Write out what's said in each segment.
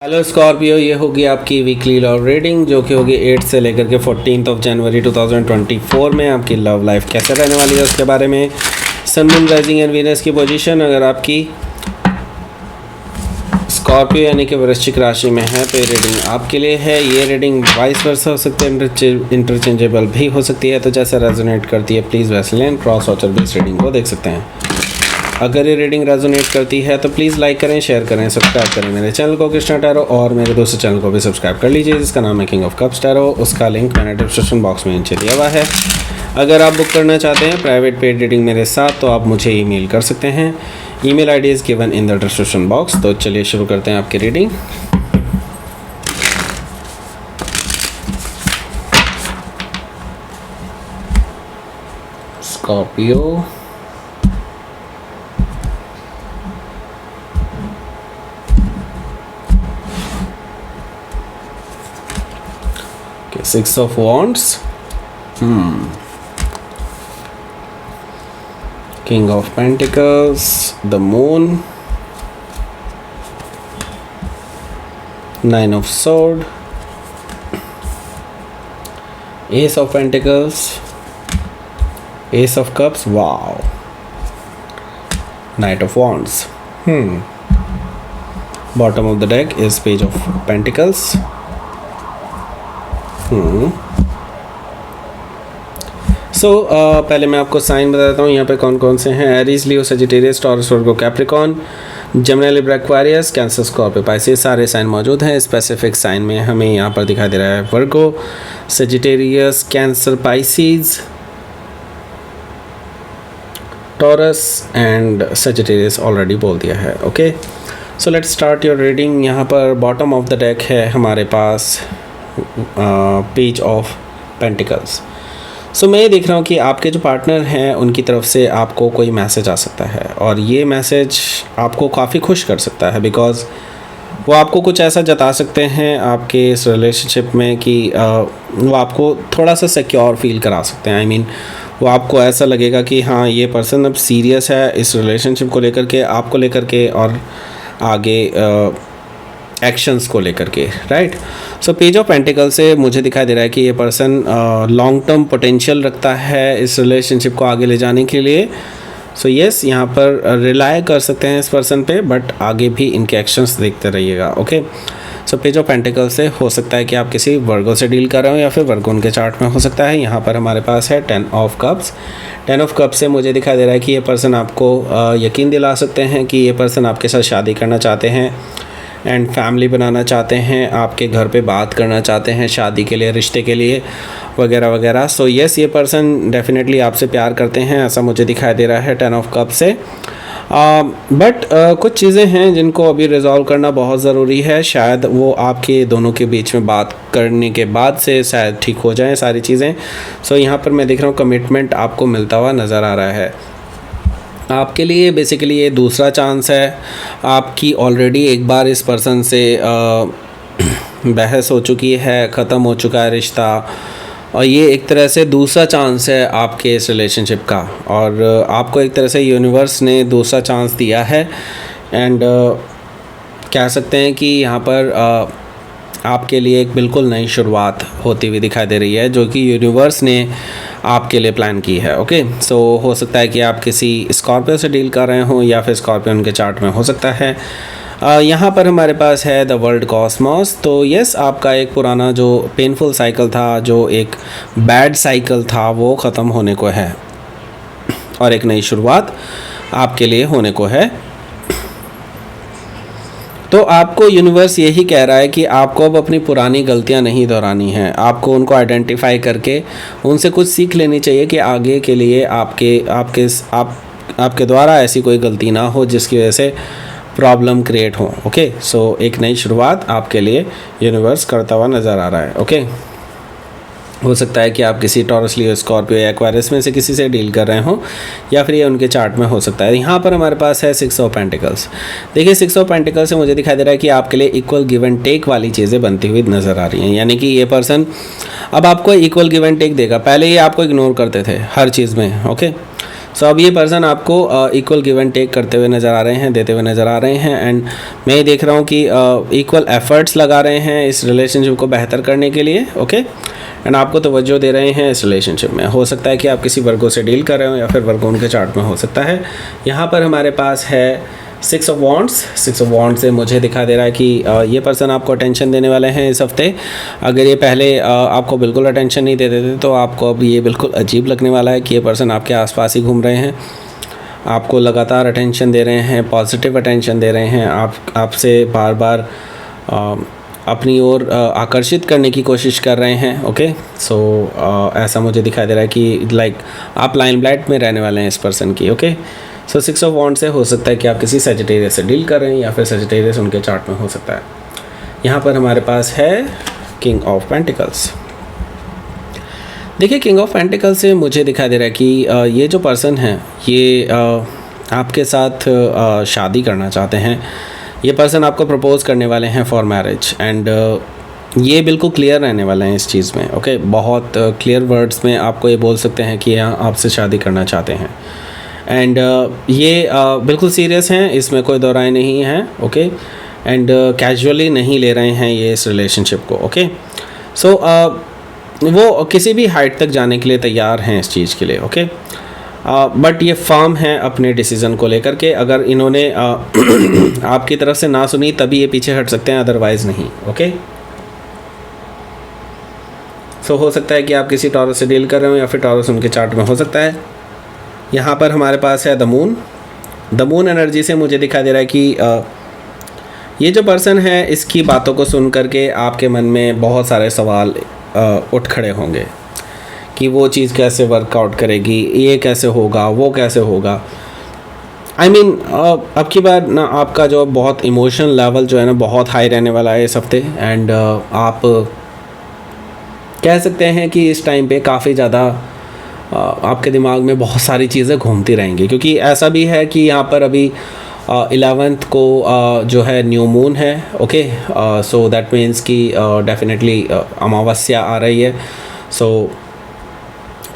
Hello Scorpio, ये होगी आपकी वीकली लव रीडिंग जो कि होगी 8 से लेकर के 14 जनवरी 2024 में। आपकी लव लाइफ कैसे रहने वाली है उसके बारे में, sun moon rising and Venus की पोजीशन अगर आपकी स्कॉर्पियो यानी कि वृश्चिक राशि में है तो ये रीडिंग आपके लिए है। ये रीडिंग वाइस वर्सा हो सकती है, इंटरचेंजेबल भी हो सकती है, तो जैसे रेजोनेट करती है प्लीज़ वैसे लें। क्रॉस वॉचर भी इस रीडिंग को देख सकते हैं। अगर ये रीडिंग रेजोनेट करती है तो प्लीज़ लाइक करें, शेयर करें, सब्सक्राइब करें मेरे चैनल को कृष्णा टैरो, और मेरे दूसरे चैनल को भी सब्सक्राइब कर लीजिए जिसका नाम है किंग ऑफ कप्स टैरो। उसका लिंक मैंने डिस्क्रिप्शन बॉक्स में नीचे दिया हुआ है। अगर आप बुक करना चाहते हैं प्राइवेट पेड रीडिंग मेरे साथ तो आप मुझे ईमेल कर सकते हैं। Email ID is given in the description box. तो चलिए शुरू करते हैं आपकी reading. Scorpio, Six of Wands, King of Pentacles, the Moon, Nine of Sword, Ace of Pentacles, Ace of Cups, wow, Knight of Wands. Bottom of the deck is Page of Pentacles. पहले मैं आपको sign बता देता हूँ यहाँ पे कौन कौन से हैं। Aries, Leo, Sagittarius, Taurus, Virgo, Capricorn, Gemini, Libra, Aquarius, Cancer, Scorpio, Pisces, सारे साइन मौजूद हैं। स्पेसिफिक साइन में हमें यहाँ पर दिखाई दे रहा है Virgo, Sagittarius, Cancer, Pisces, Taurus and Sagittarius already बोल दिया है। Okay, so let's start your reading. यहाँ पर बॉटम ऑफ द डेक है हमारे पास पेज ऑफ पेंटिकल्स। सो मैं ये देख रहा हूँ कि आपके जो पार्टनर हैं उनकी तरफ से आपको कोई मैसेज आ सकता है और ये मैसेज आपको काफ़ी खुश कर सकता है बिकॉज़ वो आपको कुछ ऐसा जता सकते हैं आपके इस रिलेशनशिप में कि वो आपको थोड़ा सा सिक्योर फील करा सकते हैं। आई मीन वो आपको ऐसा लगेगा कि हाँ ये पर्सन अब सीरियस है इस रिलेशनशिप को लेकर के, आपको लेकर के और आगे एक्शंस को लेकर के, right. So page of pentacle से मुझे दिखाई दे रहा है कि ये पर्सन लॉन्ग टर्म पोटेंशियल रखता है इस रिलेशनशिप को आगे ले जाने के लिए। सो यस, यहाँ पर रिलाय कर सकते हैं इस पर्सन पे, बट आगे भी इनके एक्शंस देखते रहिएगा। Okay, so page of pentacle से हो सकता है कि आप किसी वर्गो से डील कर रहे हो या फिर वर्गो उनके चार्ट में हो सकता है। यहाँ पर हमारे पास है 10 ऑफ कप्स। 10 ऑफ कप्स से मुझे दिखाई दे रहा है कि ये पर्सन आपको यकीन दिला सकते हैं कि ये पर्सन आपके साथ शादी करना चाहते हैं एंड फैमिली बनाना चाहते हैं, आपके घर पे बात करना चाहते हैं शादी के लिए, रिश्ते के लिए वगैरह वगैरह। सो यस, ये पर्सन डेफिनेटली आपसे प्यार करते हैं, ऐसा मुझे दिखाई दे रहा है 10 ऑफ कप से। बट कुछ चीज़ें हैं जिनको अभी रिजॉल्व करना बहुत ज़रूरी है। शायद वो आपके दोनों के बीच में बात करने के बाद से शायद ठीक हो जाएं सारी चीज़ें। सो यहाँ पर मैं देख रहा हूँ कमिटमेंट आपको मिलता हुआ नज़र आ रहा है। आपके लिए बेसिकली ये दूसरा चांस है। आपकी ऑलरेडी एक बार इस पर्सन से बहस हो चुकी है, ख़त्म हो चुका है रिश्ता, और ये एक तरह से दूसरा चांस है आपके इस रिलेशनशिप का, और आपको एक तरह से यूनिवर्स ने दूसरा चांस दिया है। एंड कह सकते हैं कि यहाँ पर आपके लिए एक बिल्कुल नई शुरुआत होती हुई दिखाई दे रही है जो कि यूनिवर्स ने आपके लिए प्लान की है। ओके, सो हो सकता है कि आप किसी स्कॉर्पियो से डील कर रहे हों या फिर स्कॉर्पियो उनके चार्ट में हो सकता है। यहाँ पर हमारे पास है द वर्ल्ड कॉस्मोस। तो यस, आपका एक पुराना जो पेनफुल साइकिल था, जो एक बैड साइकिल था, वो ख़त्म होने को है और एक नई शुरुआत आपके लिए होने को है। तो आपको यूनिवर्स यही कह रहा है कि आपको अब अपनी पुरानी गलतियां नहीं दोहरानी हैं। आपको उनको आइडेंटिफाई करके उनसे कुछ सीख लेनी चाहिए कि आगे के लिए आपके द्वारा ऐसी कोई गलती ना हो जिसकी वजह से प्रॉब्लम क्रिएट हो। ओके, सो एक नई शुरुआत आपके लिए यूनिवर्स करता हुआ नज़र आ रहा है। ओके, हो सकता है कि आप किसी टॉरस, लियो, स्कॉर्पियो या एक्वारियस में से किसी से डील कर रहे हों या फिर ये उनके चार्ट में हो सकता है। यहाँ पर हमारे पास है 6 ऑफ पेंटिकल्स। देखिए 6 ऑफ पेंटिकल्स से मुझे दिखाई दे रहा है कि आपके लिए इक्वल गिव एंड टेक वाली चीज़ें बनती हुई नज़र आ रही हैं, यानी कि ये पर्सन अब आपको इक्वल गिव एंड टेक देगा। पहले ये आपको इग्नोर करते थे हर चीज़ में। ओके, सो अब ये पर्सन आपको इक्वल गिव एंड टेक करते हुए नज़र आ रहे हैं, देते हुए नज़र आ रहे हैं, एंड मैं ये देख रहा हूँ कि इक्वल एफर्ट्स लगा रहे हैं इस रिलेशनशिप को बेहतर करने के लिए, ओके। एंड आपको तवज्जो दे रहे हैं इस रिलेशनशिप में। हो सकता है कि आप किसी वर्गो से डील कर रहे हो या फिर वर्गो उनके चार्ट में हो सकता है। यहाँ पर हमारे पास है 6 ऑफ वॉन्ड्स। 6 ऑफ वॉन्ड्स से मुझे दिखा दे रहा है कि ये पर्सन आपको अटेंशन देने वाले हैं इस हफ्ते। अगर ये पहले आपको बिल्कुल अटेंशन नहीं देते थे तो आपको अब ये बिल्कुल अजीब लगने वाला है कि ये पर्सन आपके आसपास ही घूम रहे हैं, आपको लगातार अटेंशन दे रहे हैं, पॉजिटिव अटेंशन दे रहे हैं, आपसे बार बार अपनी ओर आकर्षित करने की कोशिश कर रहे हैं, ओके। सो ऐसा मुझे दिखाई दे रहा है कि लाइक आप लाइमलाइट में रहने वाले हैं इस पर्सन की, ओके। सो 6 ऑफ वॉन्ड से हो सकता है कि आप किसी सजिटेरियस से डील कर रहे हैं या फिर सजिटेरियस उनके चार्ट में हो सकता है। यहाँ पर हमारे पास है किंग ऑफ पेंटिकल्स। देखिए, किंग ऑफ पेंटिकल्स से मुझे दिखाई दे रहा है कि ये जो पर्सन है ये आपके साथ शादी करना चाहते हैं। ये पर्सन आपको प्रपोज करने वाले हैं फॉर मैरिज, एंड ये बिल्कुल क्लियर रहने वाले हैं इस चीज़ में, ओके। बहुत क्लियर वर्ड्स में आपको ये बोल सकते हैं कि यहाँ आपसे शादी करना चाहते हैं, एंड ये बिल्कुल सीरियस हैं, इसमें कोई दो राय नहीं है, ओके। एंड कैजुअली नहीं ले रहे हैं ये इस रिलेशनशिप को, ओके। सो वो किसी भी हाइट तक जाने के लिए तैयार हैं इस चीज़ के लिए, ओके। बट ये फर्म हैं अपने डिसीज़न को लेकर के। अगर इन्होंने आपकी तरफ से ना सुनी तभी ये पीछे हट सकते हैं, अदरवाइज़ नहीं, ओके। सो हो सकता है कि आप किसी टॉरस से डील कर रहे हो या फिर टॉरस उनके चार्ट में हो सकता है। यहाँ पर हमारे पास है the moon. The moon energy से मुझे दिखाई दे रहा है कि ये जो पर्सन है इसकी बातों को सुन करके आपके मन में बहुत सारे सवाल उठ खड़े होंगे कि वो चीज़ कैसे वर्कआउट करेगी, ये कैसे होगा, वो कैसे होगा। आई मीन अब की बार ना आपका जो बहुत इमोशनल लेवल जो है ना बहुत हाई रहने वाला है इस हफ्ते, एंड आप कह सकते हैं कि इस टाइम पे काफ़ी ज़्यादा आपके दिमाग में बहुत सारी चीज़ें घूमती रहेंगी, क्योंकि ऐसा भी है कि यहाँ पर अभी 11th को जो है न्यू मून है, ओके। सो दैट मीन्स कि डेफिनेटली अमावस्या आ रही है। सो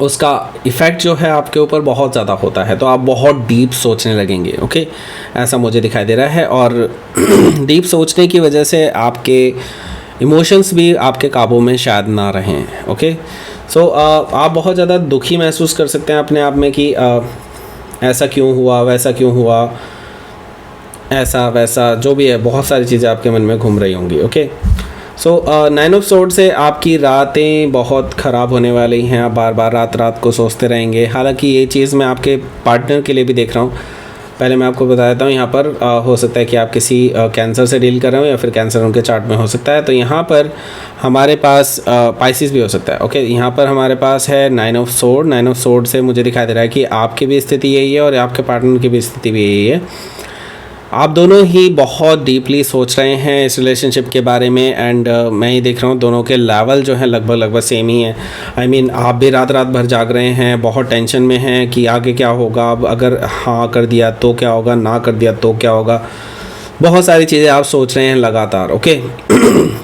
उसका इफ़ेक्ट जो है आपके ऊपर बहुत ज़्यादा होता है, तो आप बहुत डीप सोचने लगेंगे, ओके। ऐसा मुझे दिखाई दे रहा है, और डीप सोचने की वजह से आपके इमोशंस भी आपके काबू में शायद ना रहें, ओके। सो आप बहुत ज़्यादा दुखी महसूस कर सकते हैं अपने आप में कि ऐसा क्यों हुआ, वैसा क्यों हुआ, ऐसा वैसा जो भी है, बहुत सारी चीज़ें आपके मन में घूम रही होंगी, ओके। सो 9 ऑफ सोर्ड से आपकी रातें बहुत ख़राब होने वाली हैं, आप बार बार रात को सोचते रहेंगे। हालांकि ये चीज़ मैं आपके पार्टनर के लिए भी देख रहा हूँ। पहले मैं आपको बता देता हूँ, यहाँ पर हो सकता है कि आप किसी कैंसर से डील कर रहे हो या फिर कैंसर उनके चार्ट में हो सकता है। तो यहाँ पर हमारे पास पाइसिस भी हो सकता है, ओके। यहाँ पर हमारे पास है 9 ऑफ सोर्ड। 9 ऑफ सोर्ड से मुझे दिखाई दे रहा है कि आपकी भी स्थिति यही है और आपके पार्टनर की भी स्थिति भी यही है। आप दोनों ही बहुत डीपली सोच रहे हैं इस रिलेशनशिप के बारे में, एंड मैं ही देख रहा हूँ दोनों के लेवल जो है लगभग सेम ही है। आई मीन आप भी रात भर जाग रहे हैं, बहुत टेंशन में हैं कि आगे क्या होगा, अब अगर हाँ कर दिया तो क्या होगा, ना कर दिया तो क्या होगा। बहुत सारी चीज़ें आप सोच रहे हैं लगातार, ओके।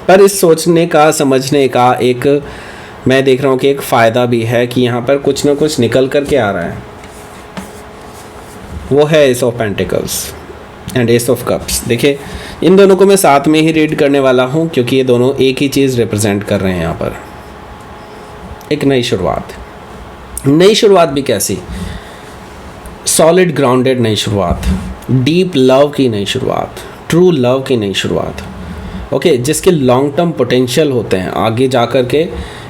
पर इस सोचने का, समझने का एक मैं देख रहा हूँ कि एक फ़ायदा भी है कि यहाँ पर कुछ ना कुछ निकल कर के आ रहा है, वो है S of pentacles and S of cups. देखिए, इन दोनों को मैं साथ में ही रीड करने वाला हूँ क्योंकि ये दोनों एक ही चीज़ रिप्रेजेंट कर रहे हैं यहाँ पर। एक नई शुरुआत। नई शुरुआत भी कैसी? सॉलिड ग्राउंडेड नई शुरुआत, डीप लव की नई शुरुआत, ट्रू लव की नई शुरुआत, ओके। जिसके लॉन्ग टर्म पोटेंशियल होते हैं आगे जा कर के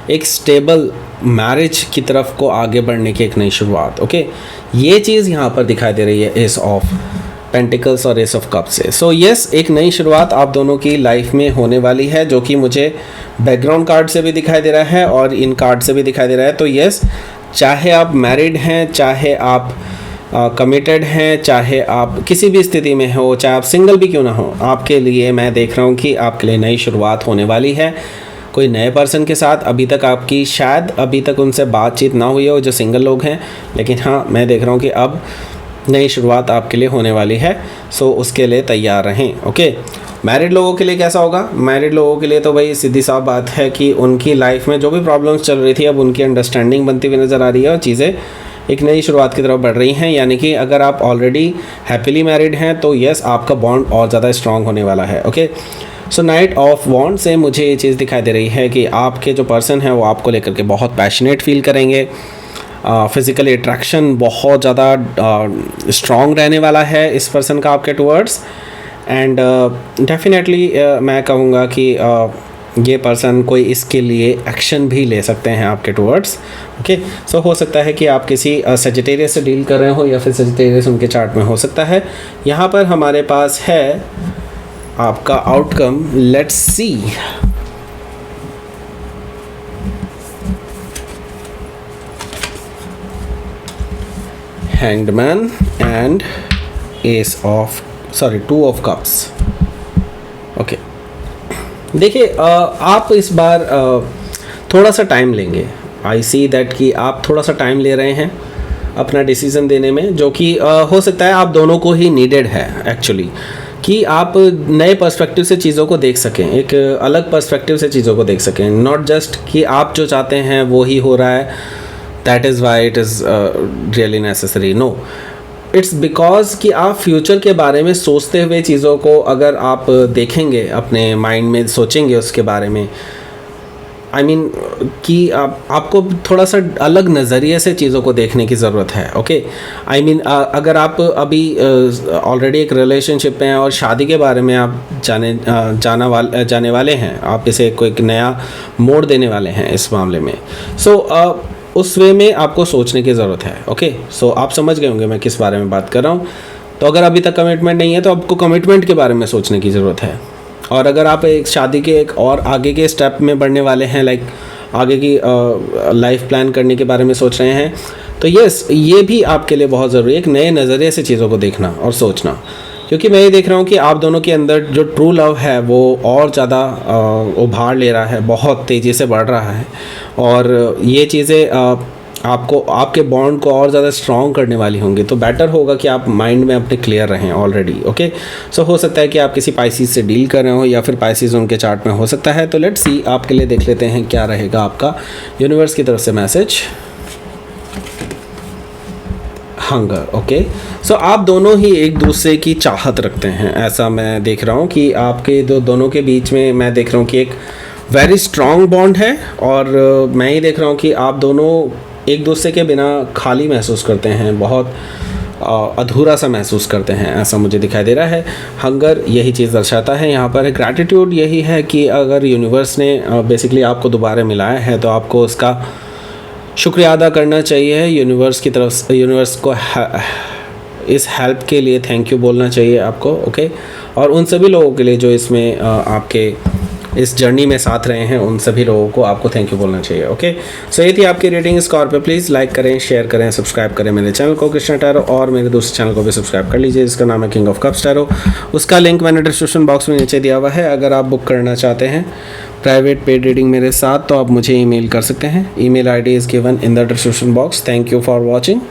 एक स्टेबल मैरिज की तरफ को आगे बढ़ने की एक नई शुरुआत, ओके। ये चीज़ यहाँ पर दिखाई दे रही है एस ऑफ पेंटिकल्स और एस ऑफ कप से। सो यस, एक नई शुरुआत आप दोनों की लाइफ में होने वाली है, जो कि मुझे बैकग्राउंड कार्ड से भी दिखाई दे रहा है और इन कार्ड से भी दिखाई दे रहा है। तो यस, चाहे आप मैरिड हैं, चाहे आप कमिटेड हैं, चाहे आप किसी भी स्थिति में हो, चाहे आप सिंगल भी क्यों ना हो, आपके लिए मैं देख रहा हूँ कि आपके लिए नई शुरुआत होने वाली है। कोई नए पर्सन के साथ अभी तक आपकी शायद अभी तक उनसे बातचीत ना हुई हो जो सिंगल लोग हैं, लेकिन हाँ, मैं देख रहा हूँ कि अब नई शुरुआत आपके लिए होने वाली है। सो उसके लिए तैयार रहें, ओके। मैरिड लोगों के लिए कैसा होगा? मैरिड लोगों के लिए तो भाई सीधी साफ बात है कि उनकी लाइफ में जो भी प्रॉब्लम्स चल रही थी अब उनकी अंडरस्टैंडिंग बनती हुई नज़र आ रही है और चीज़ें एक नई शुरुआत की तरफ बढ़ रही हैं, यानी कि अगर आप ऑलरेडी हैप्पीली मैरिड हैं तो यस आपका बॉन्ड और ज़्यादा स्ट्रांग होने वाला है। ओके, सो नाइट ऑफ वॉन्ड से मुझे ये चीज़ दिखाई दे रही है कि आपके जो पर्सन हैं वो आपको लेकर के बहुत पैशनेट फील करेंगे, फिज़िकल अट्रैक्शन बहुत ज़्यादा स्ट्रॉन्ग रहने वाला है इस पर्सन का आपके टुवर्ड्स। एंड डेफिनेटली मैं कहूँगा कि ये पर्सन कोई इसके लिए एक्शन भी ले सकते हैं आपके टुवर्ड्स। ओके, सो हो सकता है कि आप किसी सजिटेरियस से डील कर रहे हो या फिर सजिटेरियस उनके चार्ट में हो सकता है। यहाँ पर हमारे पास है आपका outcome, let's see. Hanged man and two of cups. Okay, देखिए आप इस बार थोड़ा सा टाइम लेंगे। आई सी दैट कि आप थोड़ा सा टाइम ले रहे हैं अपना डिसीज़न देने में, जो कि हो सकता है आप दोनों को ही नीडेड है एक्चुअली, कि आप नए पर्सपेक्टिव से चीज़ों को देख सकें, एक अलग पर्सपेक्टिव से चीज़ों को देख सकें। नॉट जस्ट कि आप जो चाहते हैं वो ही हो रहा है, that is why it is really necessary. No, it's because कि आप फ्यूचर के बारे में सोचते हुए चीज़ों को अगर आप देखेंगे, अपने माइंड में सोचेंगे उसके बारे में, आई मीन कि आपको थोड़ा सा अलग नज़रिए से चीज़ों को देखने की ज़रूरत है। ओके, आई मीन अगर आप अभी ऑलरेडी एक रिलेशनशिप में हैं और शादी के बारे में आप जाने वाले हैं, आप इसे कोई नया मोड़ देने वाले हैं इस मामले में, सो उस वे में आपको सोचने की ज़रूरत है। ओके, सो आप समझ गए होंगे मैं किस बारे में बात कर रहा हूँ। तो अगर अभी तक कमिटमेंट नहीं है तो आपको कमिटमेंट के बारे में सोचने की ज़रूरत है। और अगर आप एक शादी के एक और आगे के स्टेप में बढ़ने वाले हैं, लाइक आगे की लाइफ प्लान करने के बारे में सोच रहे हैं, तो यस ये भी आपके लिए बहुत ज़रूरी है, एक नए नज़रिए से चीज़ों को देखना और सोचना। क्योंकि मैं ये देख रहा हूँ कि आप दोनों के अंदर जो ट्रू लव है वो और ज़्यादा उभार ले रहा है, बहुत तेज़ी से बढ़ रहा है, और ये चीज़ें आपको आपके बॉन्ड को और ज़्यादा स्ट्रॉन्ग करने वाली होंगी। तो बेटर होगा कि आप माइंड में अपने क्लियर रहें ऑलरेडी। ओके, सो हो सकता है कि आप किसी पाइसिस से डील कर रहे हो या फिर पाइसिस उनके चार्ट में हो सकता है। तो लेट्स सी, आपके लिए देख लेते हैं क्या रहेगा आपका यूनिवर्स की तरफ से मैसेज। हंगर। ओके, सो आप दोनों ही एक दूसरे की चाहत रखते हैं, ऐसा मैं देख रहा हूँ कि आपके दोनों के बीच में मैं देख रहा हूँ कि एक वेरी स्ट्रॉन्ग बॉन्ड है। और मैं ये देख रहा हूँ कि आप दोनों एक दूसरे के बिना खाली महसूस करते हैं, बहुत अधूरा सा महसूस करते हैं, ऐसा मुझे दिखाई दे रहा है। हंगर यही चीज़ दर्शाता है यहाँ पर। ग्रैटिट्यूड यही है कि अगर यूनिवर्स ने बेसिकली आपको दोबारा मिलाया है तो आपको उसका शुक्रिया अदा करना चाहिए। यूनिवर्स की तरफ से यूनिवर्स को इस हेल्प के लिए थैंक यू बोलना चाहिए आपको। ओके, और उन सभी लोगों के लिए जो इसमें आपके इस जर्नी में साथ रहे हैं, उन सभी लोगों को आपको थैंक यू बोलना चाहिए। ओके, सो ये थी आपकी रेटिंग स्कॉर्पियो। प्लीज़ लाइक करें, शेयर करें, सब्सक्राइब करें मेरे चैनल को कृष्णा टैरो, और मेरे दूसरे चैनल को भी सब्सक्राइब कर लीजिए जिसका नाम है किंग ऑफ कप्स टैरो। उसका लिंक मैंने डिस्क्रिप्शन बॉक्स में नीचे दिया हुआ है। अगर आप बुक करना चाहते हैं प्राइवेट पेड रीडिंग मेरे साथ तो आप मुझे ईमेल कर सकते हैं। Email ID is given in the description box. Thank you for watching.